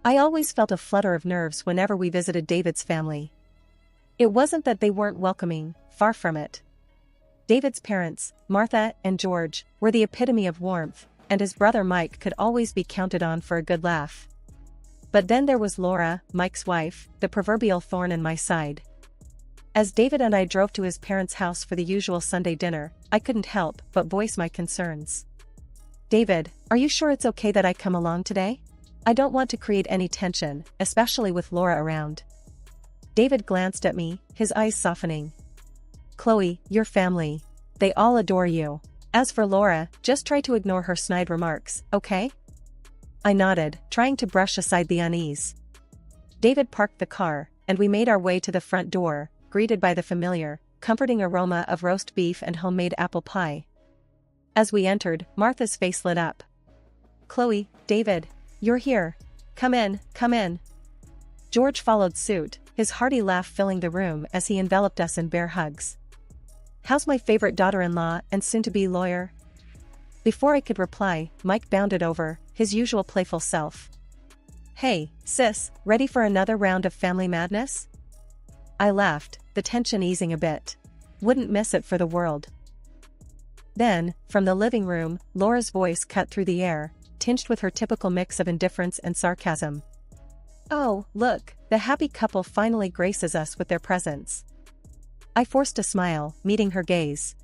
I always felt a flutter of nerves whenever we visited David's family. It wasn't that they weren't welcoming, far from it. David's parents, Martha and George, were the epitome of warmth, and his brother Mike could always be counted on for a good laugh. But then there was Laura, Mike's wife, the proverbial thorn in my side. As David and I drove to his parents' house for the usual Sunday dinner, I couldn't help but voice my concerns. "David, are you sure it's okay that I come along today? I don't want to create any tension, especially with Laura around." David glanced at me, his eyes softening. "Chloe, your family. They all adore you. As for Laura, just try to ignore her snide remarks, okay?" I nodded, trying to brush aside the unease. David parked the car, and we made our way to the front door, greeted by the familiar, comforting aroma of roast beef and homemade apple pie. As we entered, Martha's face lit up. "Chloe, David, you're here. Come in, come in." George followed suit, his hearty laugh filling the room as he enveloped us in bear hugs. "How's my favorite daughter-in-law and soon-to-be lawyer?" Before I could reply, Mike bounded over, his usual playful self. "Hey, sis, ready for another round of family madness?" I laughed, the tension easing a bit. Wouldn't miss it for the world. Then, from the living room, Laura's voice cut through the air, tinged with her typical mix of indifference and sarcasm. "Oh, look, the happy couple finally graces us with their presence." I forced a smile, meeting her gaze.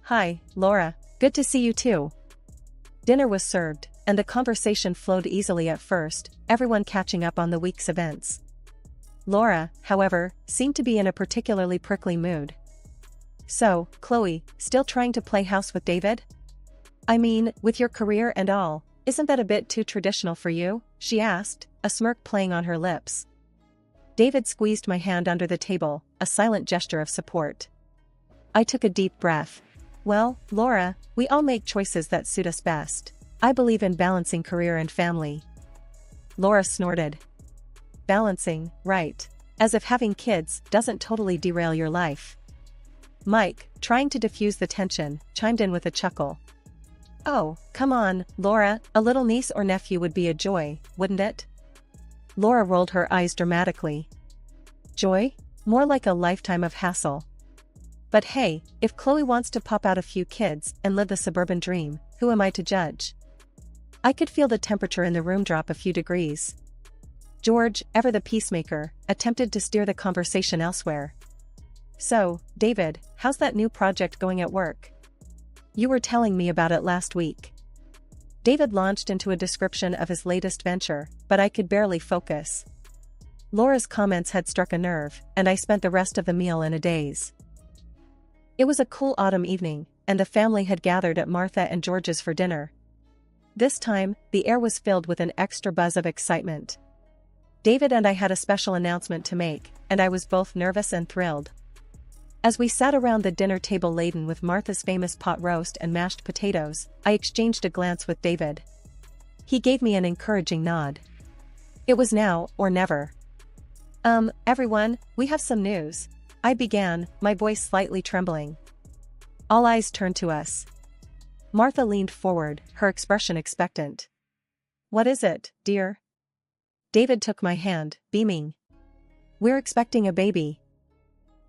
"Hi, Laura, good to see you too." Dinner was served, and the conversation flowed easily at first, everyone catching up on the week's events. Laura, however, seemed to be in a particularly prickly mood. "So, Chloe, still trying to play house with David? I mean, with your career and all, isn't that a bit too traditional for you?" she asked, a smirk playing on her lips. David squeezed my hand under the table, a silent gesture of support. I took a deep breath. "Well, Laura, we all make choices that suit us best. I believe in balancing career and family." Laura snorted. "Balancing, right. As if having kids doesn't totally derail your life." Mike, trying to diffuse the tension, chimed in with a chuckle. "Oh, come on, Laura, a little niece or nephew would be a joy, wouldn't it?" Laura rolled her eyes dramatically. "Joy? More like a lifetime of hassle." But hey, if Chloe wants to pop out a few kids and live the suburban dream, who am I to judge? I could feel the temperature in the room drop a few degrees. George, ever the peacemaker, attempted to steer the conversation elsewhere. "So, David, how's that new project going at work? You were telling me about it last week." David launched into a description of his latest venture, but I could barely focus. Laura's comments had struck a nerve, and I spent the rest of the meal in a daze. It was a cool autumn evening, and the family had gathered at Martha and George's for dinner. This time, the air was filled with an extra buzz of excitement. David and I had a special announcement to make, and I was both nervous and thrilled. As we sat around the dinner table laden with Martha's famous pot roast and mashed potatoes, I exchanged a glance with David. He gave me an encouraging nod. It was now or never. Everyone, we have some news," I began, my voice slightly trembling. All eyes turned to us. Martha leaned forward, her expression expectant. "What is it, dear?" David took my hand, beaming. "We're expecting a baby."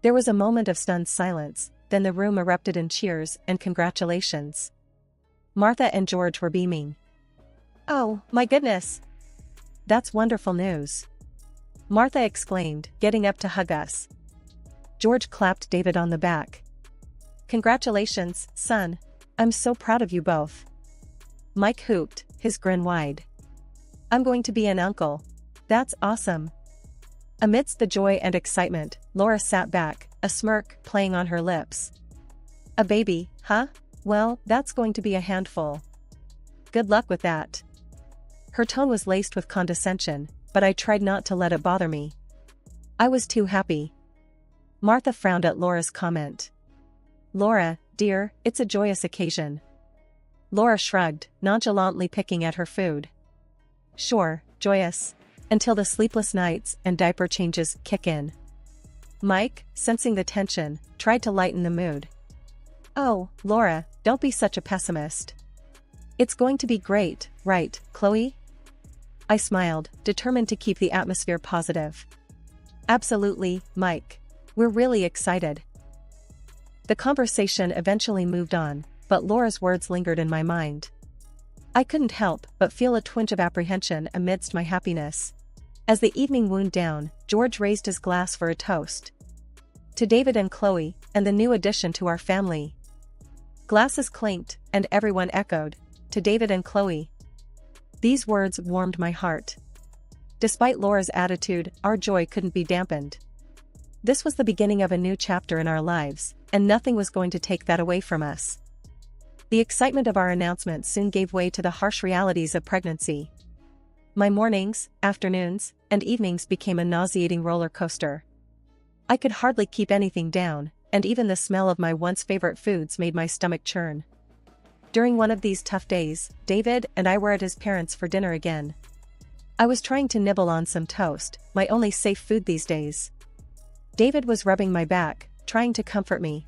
There was a moment of stunned silence, then the room erupted in cheers and congratulations. Martha and George were beaming. "Oh, my goodness! That's wonderful news!" Martha exclaimed, getting up to hug us. George clapped David on the back. "Congratulations, son. I'm so proud of you both." Mike hooped, his grin wide. "I'm going to be an uncle. That's awesome." Amidst the joy and excitement, Laura sat back, a smirk playing on her lips. "A baby, huh? Well, that's going to be a handful. Good luck with that." Her tone was laced with condescension, but I tried not to let it bother me. I was too happy. Martha frowned at Laura's comment. "Laura, dear, it's a joyous occasion." Laura shrugged, nonchalantly picking at her food. "Sure, joyous. Until the sleepless nights and diaper changes kick in." Mike, sensing the tension, tried to lighten the mood. "Oh, Laura, don't be such a pessimist. It's going to be great, right, Chloe?" I smiled, determined to keep the atmosphere positive. Absolutely, Mike. We're really excited. The conversation eventually moved on, but Laura's words lingered in my mind. I couldn't help but feel a twinge of apprehension amidst my happiness. As the evening wound down, George raised his glass for a toast. To David and Chloe, and the new addition to our family. Glasses clinked, and everyone echoed, to David and Chloe. These words warmed my heart. Despite Laura's attitude, our joy couldn't be dampened. This was the beginning of a new chapter in our lives, and nothing was going to take that away from us. The excitement of our announcement soon gave way to the harsh realities of pregnancy. My mornings, afternoons, and evenings became a nauseating roller coaster. I could hardly keep anything down, and even the smell of my once favorite foods made my stomach churn. During one of these tough days, David and I were at his parents' for dinner again. I was trying to nibble on some toast, my only safe food these days. David was rubbing my back, trying to comfort me.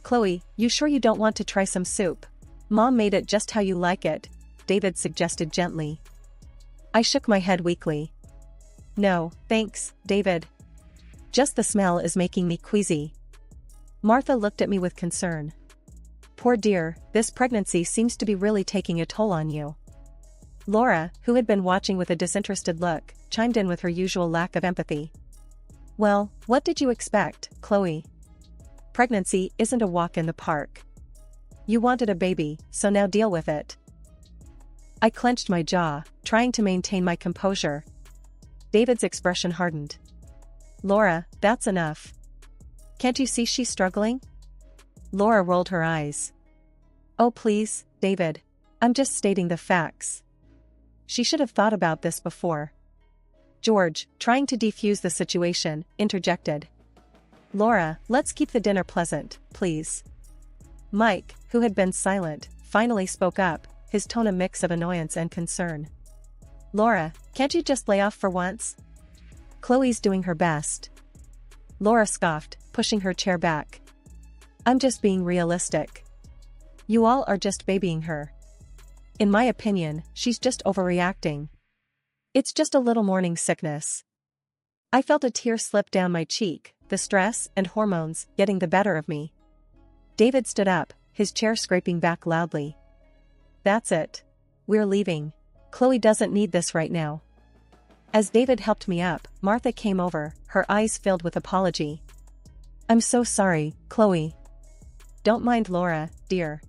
Chloe, you sure you don't want to try some soup? Mom made it just how you like it, David suggested gently. I shook my head weakly. No, thanks, David. Just the smell is making me queasy. Martha looked at me with concern. Poor dear, this pregnancy seems to be really taking a toll on you. Laura, who had been watching with a disinterested look, chimed in with her usual lack of empathy. Well, what did you expect, Chloe? Pregnancy isn't a walk in the park. You wanted a baby, so now deal with it. I clenched my jaw, trying to maintain my composure. David's expression hardened. Laura, that's enough. Can't you see she's struggling? Laura rolled her eyes. Oh please, David. I'm just stating the facts. She should have thought about this before. George, trying to defuse the situation, interjected. Laura, let's keep the dinner pleasant, please. Mike, who had been silent, finally spoke up, his tone a mix of annoyance and concern. Laura, can't you just lay off for once? Chloe's doing her best. Laura scoffed, pushing her chair back. I'm just being realistic. You all are just babying her. In my opinion, she's just overreacting. It's just a little morning sickness. I felt a tear slip down my cheek, the stress and hormones getting the better of me. David stood up, his chair scraping back loudly. That's it. We're leaving. Chloe doesn't need this right now. As David helped me up, Martha came over, her eyes filled with apology. I'm so sorry, Chloe. Don't mind Laura, dear.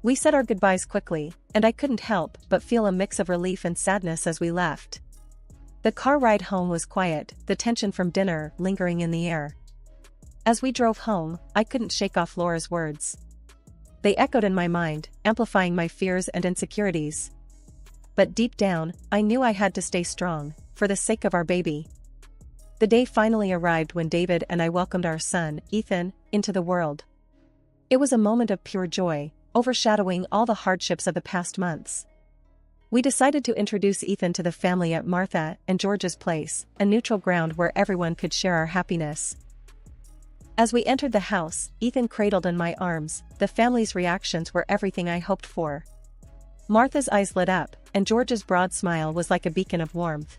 We said our goodbyes quickly, and I couldn't help but feel a mix of relief and sadness as we left. The car ride home was quiet, the tension from dinner lingering in the air. As we drove home, I couldn't shake off Laura's words. They echoed in my mind, amplifying my fears and insecurities. But deep down, I knew I had to stay strong, for the sake of our baby. The day finally arrived when David and I welcomed our son, Ethan, into the world. It was a moment of pure joy, overshadowing all the hardships of the past months. We decided to introduce Ethan to the family at Martha and George's place, a neutral ground where everyone could share our happiness. As we entered the house, Ethan cradled in my arms, the family's reactions were everything I hoped for. Martha's eyes lit up, and George's broad smile was like a beacon of warmth.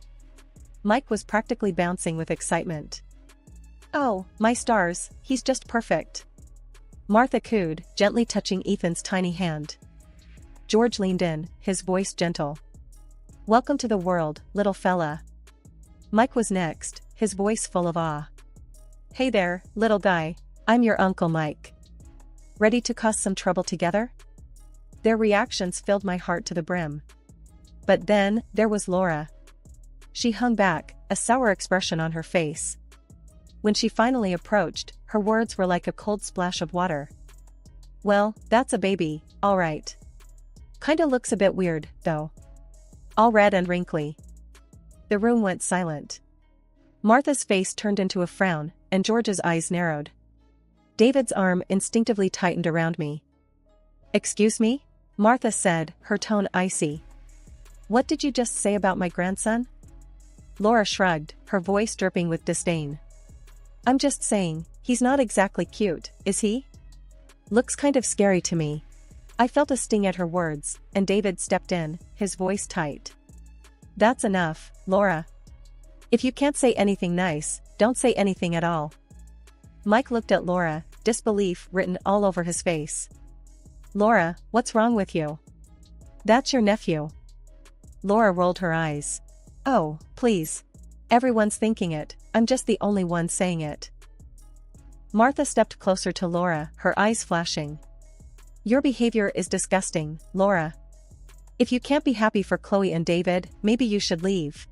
Mike was practically bouncing with excitement. Oh, my stars, he's just perfect. Martha cooed, gently touching Ethan's tiny hand. George leaned in, his voice gentle. Welcome to the world, little fella. Mike was next, his voice full of awe. Hey there, little guy, I'm your Uncle Mike. Ready to cause some trouble together? Their reactions filled my heart to the brim. But then, there was Laura. She hung back, a sour expression on her face. When she finally approached, her words were like a cold splash of water. Well, that's a baby, all right. Kinda looks a bit weird, though. All red and wrinkly. The room went silent. Martha's face turned into a frown, and George's eyes narrowed. David's arm instinctively tightened around me. Excuse me? Martha said, her tone icy. What did you just say about my grandson? Laura shrugged, her voice dripping with disdain. I'm just saying, he's not exactly cute, is he? Looks kind of scary to me. I felt a sting at her words, and David stepped in, his voice tight. That's enough, Laura. If you can't say anything nice, don't say anything at all. Mike looked at Laura, disbelief written all over his face. Laura, what's wrong with you? That's your nephew. Laura rolled her eyes. Oh, please. Everyone's thinking it, I'm just the only one saying it. Martha stepped closer to Laura, her eyes flashing. Your behavior is disgusting, Laura. If you can't be happy for Chloe and David, maybe you should leave.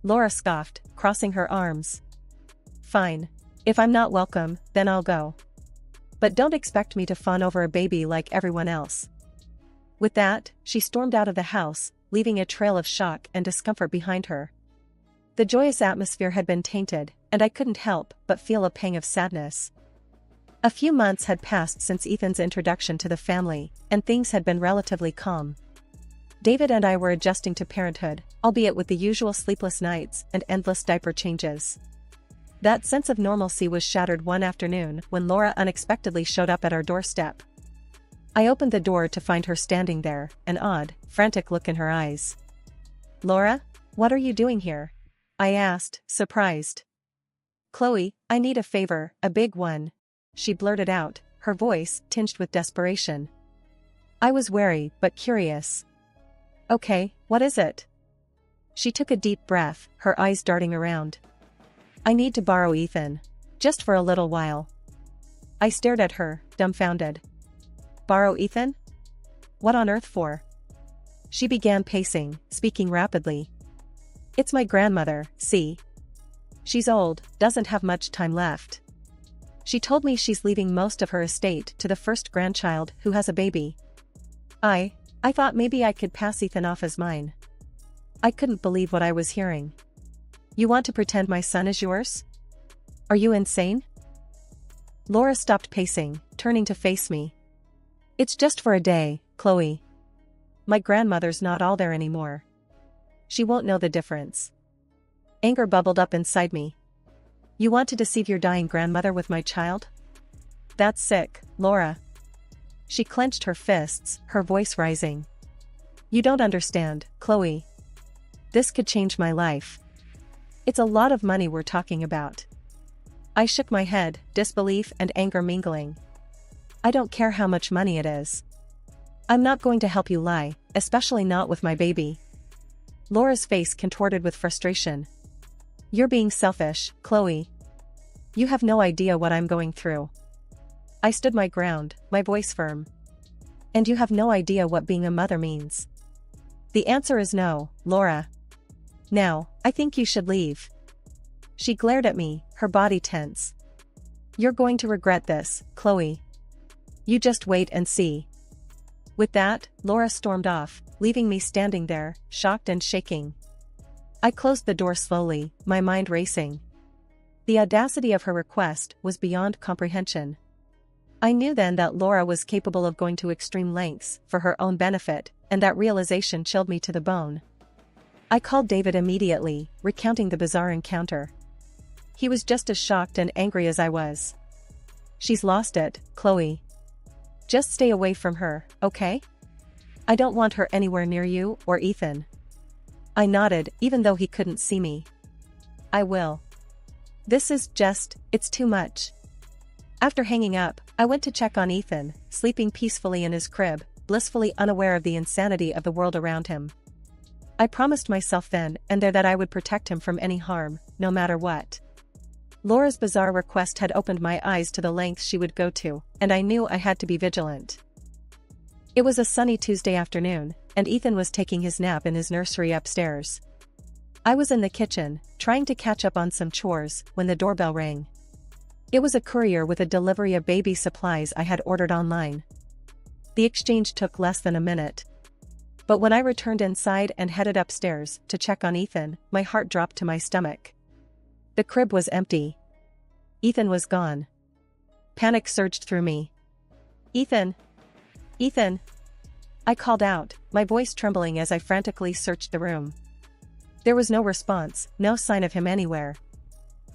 Laura scoffed, crossing her arms. Fine. If I'm not welcome, then I'll go. But don't expect me to fawn over a baby like everyone else. With that, she stormed out of the house, leaving a trail of shock and discomfort behind her. The joyous atmosphere had been tainted, and I couldn't help but feel a pang of sadness. A few months had passed since Ethan's introduction to the family, and things had been relatively calm. David and I were adjusting to parenthood, albeit with the usual sleepless nights and endless diaper changes. That sense of normalcy was shattered one afternoon when Laura unexpectedly showed up at our doorstep. I opened the door to find her standing there, an odd, frantic look in her eyes. Laura, what are you doing here? I asked, surprised. Chloe, I need a favor, a big one. She blurted out, her voice tinged with desperation. I was wary but curious. Okay, what is it? She took a deep breath, her eyes darting around. I need to borrow Ethan. Just for a little while. I stared at her, dumbfounded. Borrow Ethan? What on earth for? She began pacing, speaking rapidly. It's my grandmother, see? She's old, doesn't have much time left. She told me she's leaving most of her estate to the first grandchild who has a baby. I thought maybe I could pass Ethan off as mine. I couldn't believe what I was hearing. You want to pretend my son is yours? Are you insane? Laura stopped pacing, turning to face me. It's just for a day, Chloe. My grandmother's not all there anymore. She won't know the difference. Anger bubbled up inside me. You want to deceive your dying grandmother with my child? That's sick, Laura. She clenched her fists, her voice rising. You don't understand, Chloe. This could change my life. It's a lot of money we're talking about. I shook my head, disbelief and anger mingling. I don't care how much money it is. I'm not going to help you lie, especially not with my baby. Laura's face contorted with frustration. You're being selfish, Chloe. You have no idea what I'm going through. I stood my ground, my voice firm. And you have no idea what being a mother means. The answer is no, Laura. Now, I think you should leave. She glared at me, her body tense. You're going to regret this, Chloe. You just wait and see. With that, Laura stormed off, leaving me standing there, shocked and shaking. I closed the door slowly, my mind racing. The audacity of her request was beyond comprehension. I knew then that Laura was capable of going to extreme lengths for her own benefit, and that realization chilled me to the bone. I called David immediately, recounting the bizarre encounter. He was just as shocked and angry as I was. She's lost it, Chloe. Just stay away from her, okay? I don't want her anywhere near you or Ethan. I nodded, even though he couldn't see me. I will. It's too much. After hanging up, I went to check on Ethan, sleeping peacefully in his crib, blissfully unaware of the insanity of the world around him. I promised myself then and there that I would protect him from any harm, no matter what. Laura's bizarre request had opened my eyes to the lengths she would go to, and I knew I had to be vigilant. It was a sunny Tuesday afternoon, and Ethan was taking his nap in his nursery upstairs. I was in the kitchen, trying to catch up on some chores, when the doorbell rang. It was a courier with a delivery of baby supplies I had ordered online. The exchange took less than a minute. But when I returned inside and headed upstairs to check on Ethan, my heart dropped to my stomach. The crib was empty. Ethan was gone. Panic surged through me. Ethan! Ethan! I called out, my voice trembling as I frantically searched the room. There was no response, no sign of him anywhere.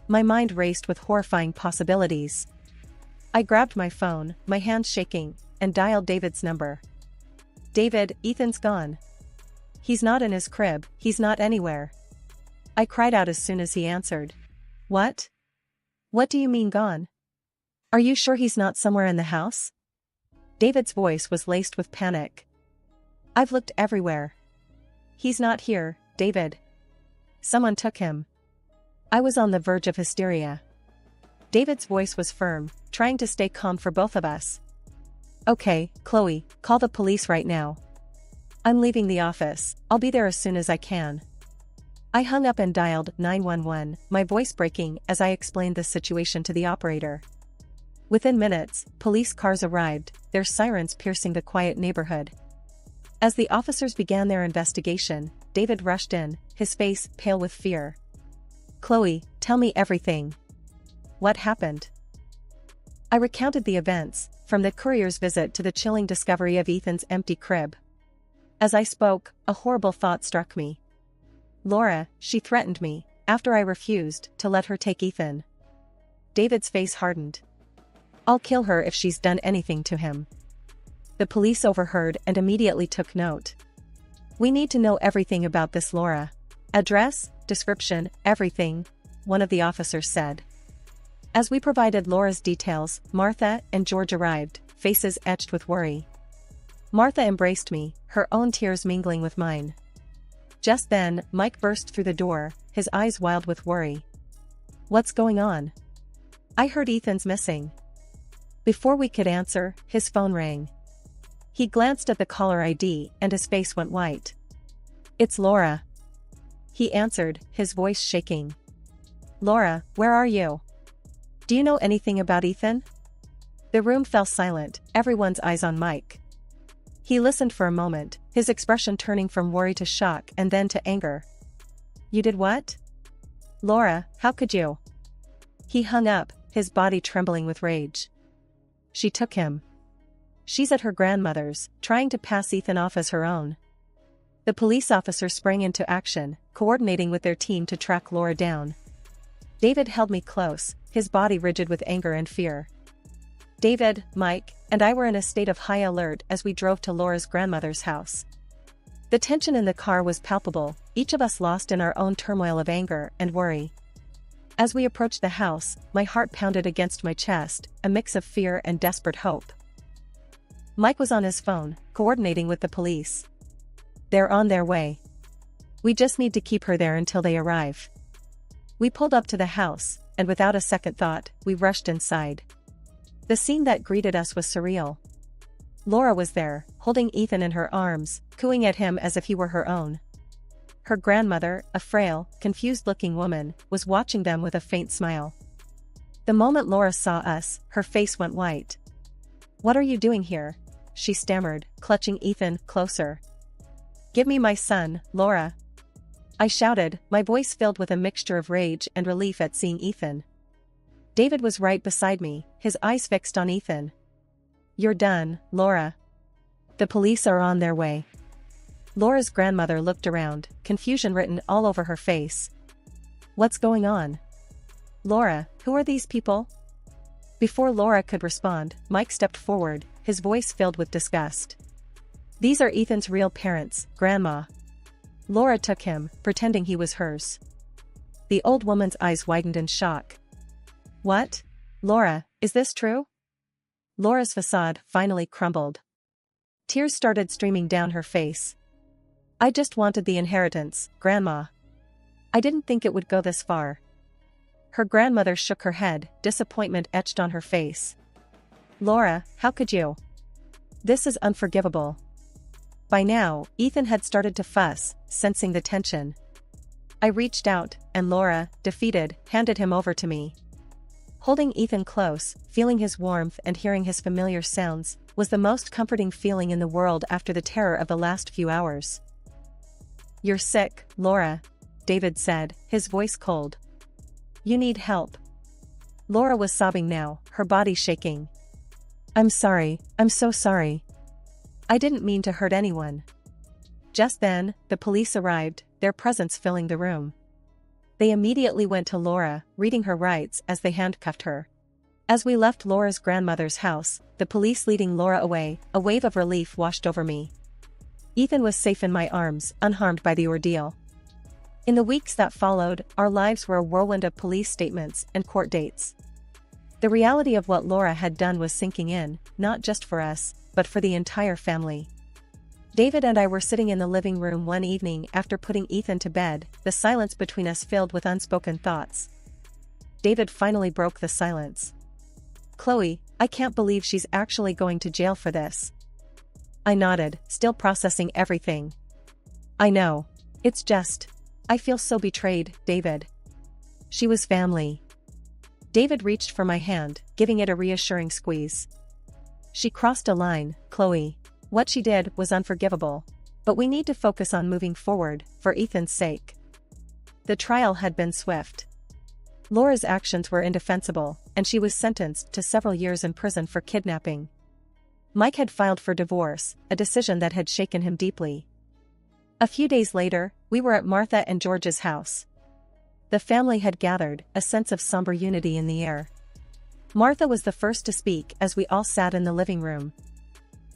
My mind raced with horrifying possibilities. I grabbed my phone, my hands shaking, and dialed David's number. David, Ethan's gone. He's not in his crib, he's not anywhere. I cried out as soon as he answered. What? What do you mean gone? Are you sure he's not somewhere in the house? David's voice was laced with panic. I've looked everywhere. He's not here, David. Someone took him. I was on the verge of hysteria. David's voice was firm, trying to stay calm for both of us. Okay, Chloe, call the police right now. I'm leaving the office, I'll be there as soon as I can. I hung up and dialed 911, my voice breaking as I explained the situation to the operator. Within minutes, police cars arrived, their sirens piercing the quiet neighborhood. As the officers began their investigation, David rushed in, his face pale with fear. Chloe, tell me everything. What happened? I recounted the events, from the courier's visit to the chilling discovery of Ethan's empty crib. As I spoke, a horrible thought struck me. Laura, she threatened me, after I refused to let her take Ethan. David's face hardened. I'll kill her if she's done anything to him. The police overheard and immediately took note. We need to know everything about this Laura. Address, description, everything, one of the officers said. As we provided Laura's details, Martha and George arrived, faces etched with worry. Martha embraced me, her own tears mingling with mine. Just then, Mike burst through the door, his eyes wild with worry. What's going on? I heard Ethan's missing. Before we could answer, his phone rang. He glanced at the caller ID and his face went white. It's Laura. He answered, his voice shaking. Laura, where are you? Do you know anything about Ethan? The room fell silent, everyone's eyes on Mike. He listened for a moment, his expression turning from worry to shock and then to anger. You did what? Laura, how could you? He hung up, his body trembling with rage. She took him. She's at her grandmother's, trying to pass Ethan off as her own. The police officer sprang into action, coordinating with their team to track Laura down. David held me close, his body rigid with anger and fear. David, Mike, and I were in a state of high alert as we drove to Laura's grandmother's house. The tension in the car was palpable, each of us lost in our own turmoil of anger and worry. As we approached the house, my heart pounded against my chest, a mix of fear and desperate hope. Mike was on his phone, coordinating with the police. They're on their way. We just need to keep her there until they arrive. We pulled up to the house, and without a second thought, we rushed inside. The scene that greeted us was surreal. Laura was there, holding Ethan in her arms, cooing at him as if he were her own. Her grandmother, a frail, confused-looking woman, was watching them with a faint smile. The moment Laura saw us, her face went white. What are you doing here? She stammered, clutching Ethan closer. Give me my son, Laura. I shouted, my voice filled with a mixture of rage and relief at seeing Ethan. David was right beside me, his eyes fixed on Ethan. You're done, Laura. The police are on their way. Laura's grandmother looked around, confusion written all over her face. What's going on? Laura, who are these people? Before Laura could respond, Mike stepped forward, his voice filled with disgust. These are Ethan's real parents, Grandma. Laura took him, pretending he was hers. The old woman's eyes widened in shock. What? Laura, is this true? Laura's facade finally crumbled. Tears started streaming down her face. I just wanted the inheritance, Grandma. I didn't think it would go this far. Her grandmother shook her head, disappointment etched on her face. Laura, how could you? This is unforgivable. By now, Ethan had started to fuss, sensing the tension. I reached out, and Laura, defeated, handed him over to me. Holding Ethan close, feeling his warmth and hearing his familiar sounds, was the most comforting feeling in the world after the terror of the last few hours. You're sick, Laura, David said, his voice cold. You need help. Laura was sobbing now, her body shaking. I'm sorry, I'm so sorry. I didn't mean to hurt anyone. Just then, the police arrived, their presence filling the room. They immediately went to Laura, reading her rights as they handcuffed her. As we left Laura's grandmother's house, the police leading Laura away, a wave of relief washed over me. Ethan was safe in my arms, unharmed by the ordeal. In the weeks that followed, our lives were a whirlwind of police statements and court dates. The reality of what Laura had done was sinking in, not just for us, but for the entire family. David and I were sitting in the living room one evening after putting Ethan to bed, the silence between us filled with unspoken thoughts. David finally broke the silence. "Chloe, I can't believe she's actually going to jail for this." I nodded, still processing everything. "I know. It's just, I feel so betrayed, David. She was family." David reached for my hand, giving it a reassuring squeeze. "She crossed a line, Chloe. What she did was unforgivable. But we need to focus on moving forward, for Ethan's sake." The trial had been swift. Laura's actions were indefensible, and she was sentenced to several years in prison for kidnapping. Mike had filed for divorce, a decision that had shaken him deeply. A few days later, we were at Martha and George's house. The family had gathered, a sense of somber unity in the air. Martha was the first to speak as we all sat in the living room.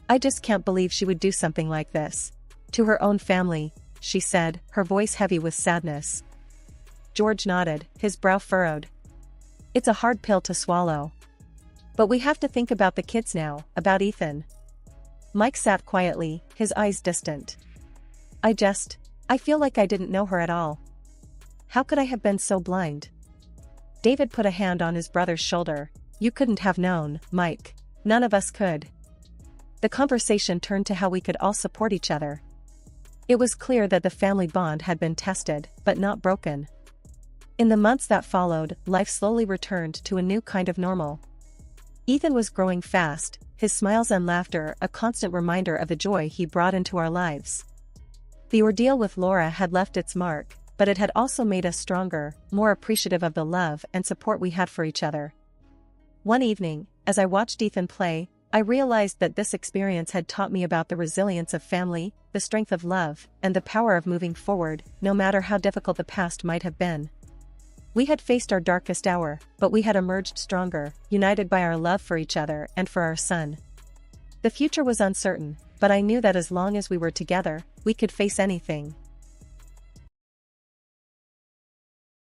"I just can't believe she would do something like this. To her own family," she said, her voice heavy with sadness. George nodded, his brow furrowed. "It's a hard pill to swallow. But we have to think about the kids now, about Ethan." Mike sat quietly, his eyes distant. I feel like I didn't know her at all. How could I have been so blind?" David put a hand on his brother's shoulder. "You couldn't have known, Mike. None of us could." The conversation turned to how we could all support each other. It was clear that the family bond had been tested, but not broken. In the months that followed, life slowly returned to a new kind of normal. Ethan was growing fast, his smiles and laughter a constant reminder of the joy he brought into our lives. The ordeal with Laura had left its mark, but it had also made us stronger, more appreciative of the love and support we had for each other. One evening, as I watched Ethan play, I realized that this experience had taught me about the resilience of family, the strength of love, and the power of moving forward, no matter how difficult the past might have been. We had faced our darkest hour, but we had emerged stronger, united by our love for each other and for our son. The future was uncertain, but I knew that as long as we were together, we could face anything.